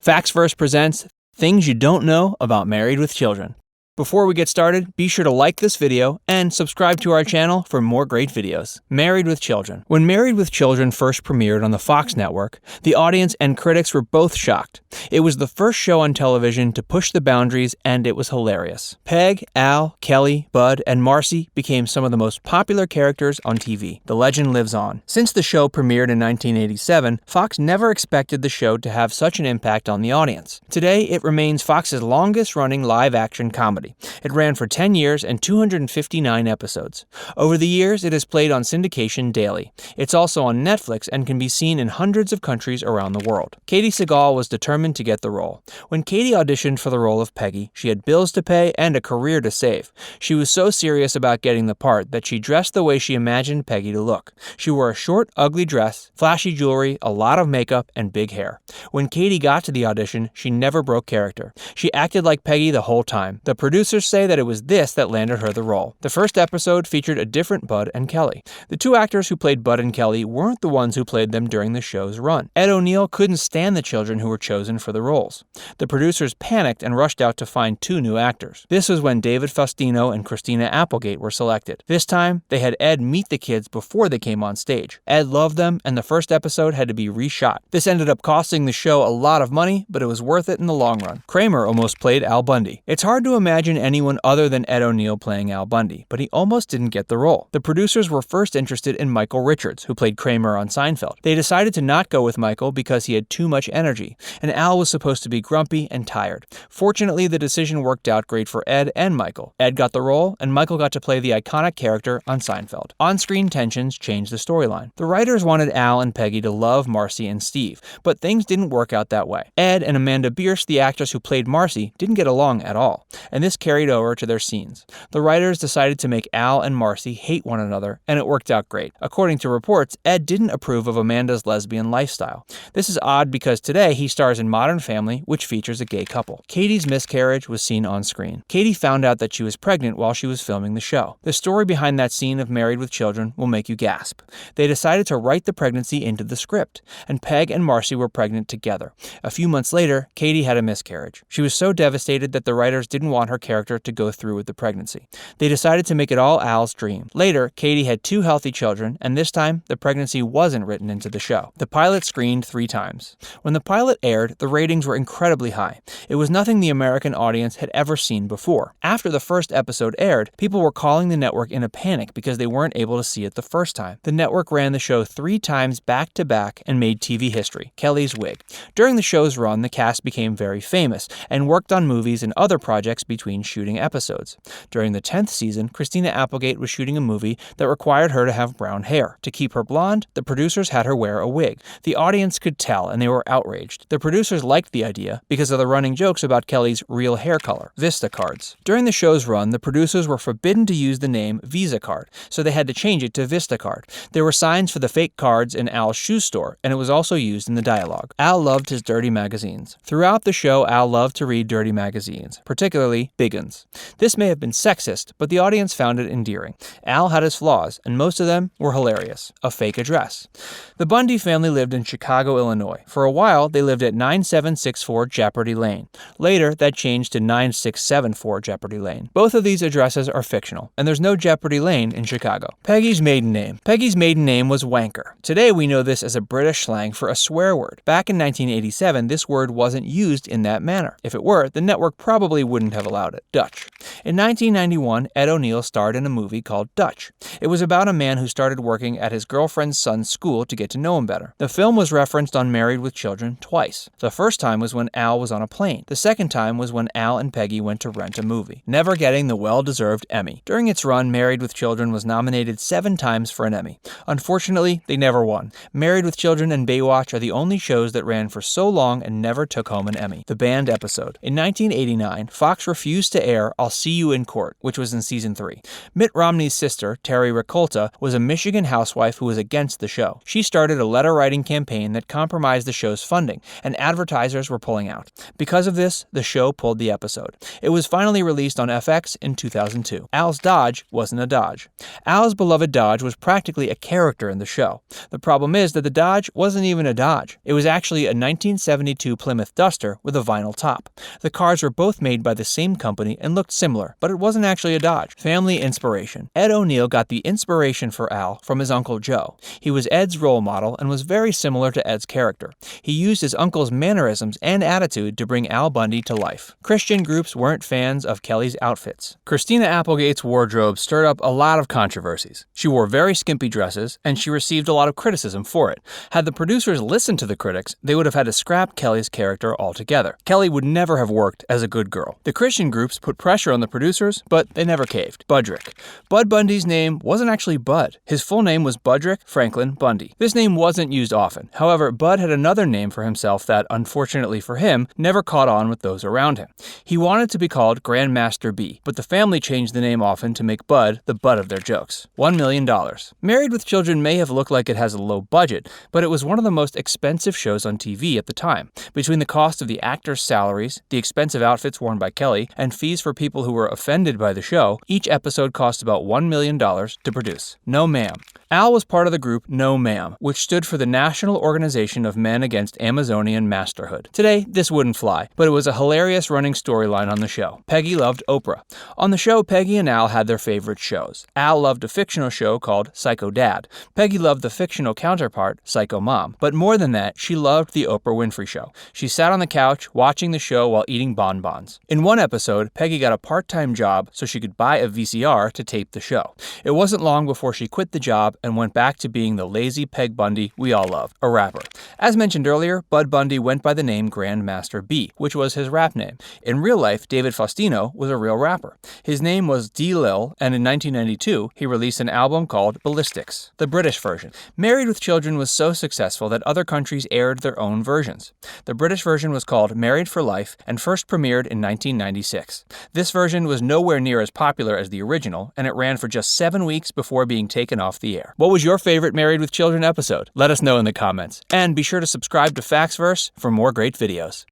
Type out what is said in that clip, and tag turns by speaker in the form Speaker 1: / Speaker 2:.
Speaker 1: Facts First presents Things You Don't Know About Married with Children. Before we get started, be sure to like this video and subscribe to our channel for more great videos. Married with Children. When Married with Children first premiered on the Fox network, the audience and critics were both shocked. It was the first show on television to push the boundaries, and it was hilarious. Peg, Al, Kelly, Bud, and Marcy became some of the most popular characters on TV. The legend lives on. Since the show premiered in 1987, Fox never expected the show to have such an impact on the audience. Today, it remains Fox's longest-running live-action comedy. It ran for 10 years and 259 episodes. Over the years, it has played on syndication daily. It's also on Netflix and can be seen in hundreds of countries around the world. Katie Sagal was determined to get the role. When Katie auditioned for the role of Peggy, she had bills to pay and a career to save. She was so serious about getting the part that she dressed the way she imagined Peggy to look. She wore a short, ugly dress, flashy jewelry, a lot of makeup, and big hair. When Katie got to the audition, she never broke character. She acted like Peggy the whole time. The producers say that it was this that landed her the role. The first episode featured a different Bud and Kelly. The two actors who played Bud and Kelly weren't the ones who played them during the show's run. Ed O'Neill couldn't stand the children who were chosen for the roles. The producers panicked and rushed out to find two new actors. This was when David Faustino and Christina Applegate were selected. This time, they had Ed meet the kids before they came on stage. Ed loved them, and the first episode had to be reshot. This ended up costing the show a lot of money, but it was worth it in the long run. KRAMER almost played Al Bundy. It's hard to imagine anyone other than Ed O'Neill playing Al Bundy, but he almost didn't get the role. The producers were first interested in Michael Richards, who played KRAMER on Seinfeld. They decided to not go with Michael because he had too much energy, and Al was supposed to be grumpy and tired. Fortunately, the decision worked out great for Ed and Michael. Ed got the role, and Michael got to play the iconic character on Seinfeld. On-screen tensions changed the storyline. The writers wanted Al and Peggy to love Marcy and Steve, but things didn't work out that way. Ed and Amanda Bierce, the actress who played Marcy, didn't get along at all, and this carried over to their scenes. The writers decided to make Al and Marcy hate one another, and it worked out great. According to reports, Ed didn't approve of Amanda's lesbian lifestyle. This is odd because today he stars in Modern Family, which features a gay couple. Katie's miscarriage was seen on screen. Katie found out that she was pregnant while she was filming the show. The story behind that scene of Married with Children will make you gasp. They decided to write the pregnancy into the script, and Peg and Marcy were pregnant together. A few months later, Katie had a miscarriage. She was so devastated that the writers didn't want her character to go through with the pregnancy. They decided to make it all Al's dream. Later, Katie had two healthy children, and this time, the pregnancy wasn't written into the show. The pilot screened 3 times. When the pilot aired, the ratings were incredibly high. It was nothing the American audience had ever seen before. After the first episode aired, people were calling the network in a panic because they weren't able to see it the first time. The network ran the show 3 times back-to-back and made TV history. Kelly's Wig. During the show's run, the cast became very famous and worked on movies and other projects between shooting episodes. During the 10th season, Christina Applegate was shooting a movie that required her to have brown hair. To keep her blonde, the producers had her wear a wig. The audience could tell, and they were outraged. The producers liked the idea because of the running jokes about Kelly's real hair color, VISTA cards. During the show's run, the producers were forbidden to use the name Visa card, so they had to change it to VISTA card. There were signs for the fake cards in Al's shoe store, and it was also used in the dialogue. Al loved his dirty magazines. Throughout the show, Al loved to read dirty magazines, particularly PEGGY'S. This may have been sexist, but the audience found it endearing. Al had his flaws, and most of them were hilarious. A fake address. The Bundy family lived in Chicago, Illinois. For a while, they lived at 9764 Jeopardy Lane. Later, that changed to 9674 Jeopardy Lane. Both of these addresses are fictional, and there's no Jeopardy Lane in Chicago. Peggy's maiden name. Peggy's maiden name was Wanker. Today, we know this as a British slang for a swear word. Back in 1987, this word wasn't used in that manner. If it were, the network probably wouldn't have allowed it. Dutch. In 1991, Ed O'Neill starred in a movie called Dutch. It was about a man who started working at his girlfriend's son's school to get to know him better. The film was referenced on Married with Children twice. The first time was when Al was on a plane. The second time was when Al and Peggy went to rent a movie, never getting the well-deserved Emmy. During its run, Married with Children was nominated 7 times for an Emmy. Unfortunately, they never won. Married with Children and Baywatch are the only shows that ran for so long and never took home an Emmy. The banned episode. In 1989, Fox refused to air I'll See See You in Court, which was in season 3. Mitt Romney's sister, Terry Ricolta, was a Michigan housewife who was against the show. She started a letter-writing campaign that compromised the show's funding, and advertisers were pulling out. Because of this, the show pulled the episode. It was finally released on FX in 2002. Al's Dodge wasn't a Dodge. Al's beloved Dodge was practically a character in the show. The problem is that the Dodge wasn't even a Dodge. It was actually a 1972 Plymouth Duster with a vinyl top. The cars were both made by the same company and looked similar, but it wasn't actually a Dodge. Family inspiration. Ed O'Neill got the inspiration for Al from his Uncle Joe. He was Ed's role model and was very similar to Ed's character. He used his uncle's mannerisms and attitude to bring Al Bundy to life. Christian groups weren't fans of Kelly's outfits. Christina Applegate's wardrobe stirred up a lot of controversies. She wore very skimpy dresses, and she received a lot of criticism for it. Had the producers listened to the critics, they would have had to scrap Kelly's character altogether. Kelly would never have worked as a good girl. The Christian groups put pressure on the producers, but they never caved. Budrick. Bud Bundy's name wasn't actually Bud. His full name was Budrick Franklin Bundy. This name wasn't used often. However, Bud had another name for himself that, unfortunately for him, never caught on with those around him. He wanted to be called Grandmaster B, but the family changed the name often to make Bud the butt of their jokes. $1 million. Married with Children may have looked like it has a low budget, but it was one of the most expensive shows on TV at the time. Between the cost of the actors' salaries, the expensive outfits worn by Kelly, and fees for people who were offended by the show, each episode cost about $1 million to produce. No Ma'am. Al was part of the group No Ma'am, which stood for the National Organization of Men Against Amazonian Masterhood. Today, this wouldn't fly, but it was a hilarious running storyline on the show. Peggy loved Oprah. On the show, Peggy and Al had their favorite shows. Al loved a fictional show called Psycho Dad. Peggy loved the fictional counterpart, Psycho Mom. But more than that, she loved the Oprah Winfrey Show. She sat on the couch watching the show while eating bonbons. In one episode, Peggy got a part-time job so she could buy a VCR to tape the show. It wasn't long before she quit the job and went back to being the lazy Peg Bundy we all love, a rapper. As mentioned earlier, Bud Bundy went by the name Grandmaster B, which was his rap name. In real life, David Faustino was a real rapper. His name was D-Lil, and in 1992, he released an album called Ballistics, the British version. Married with Children was so successful that other countries aired their own versions. The British version was called Married for Life and first premiered in 1996. This version was nowhere near as popular as the original, and it ran for just 7 weeks before being taken off the air. What was your favorite Married with Children episode? Let us know in the comments. And be sure to subscribe to Factsverse for more great videos.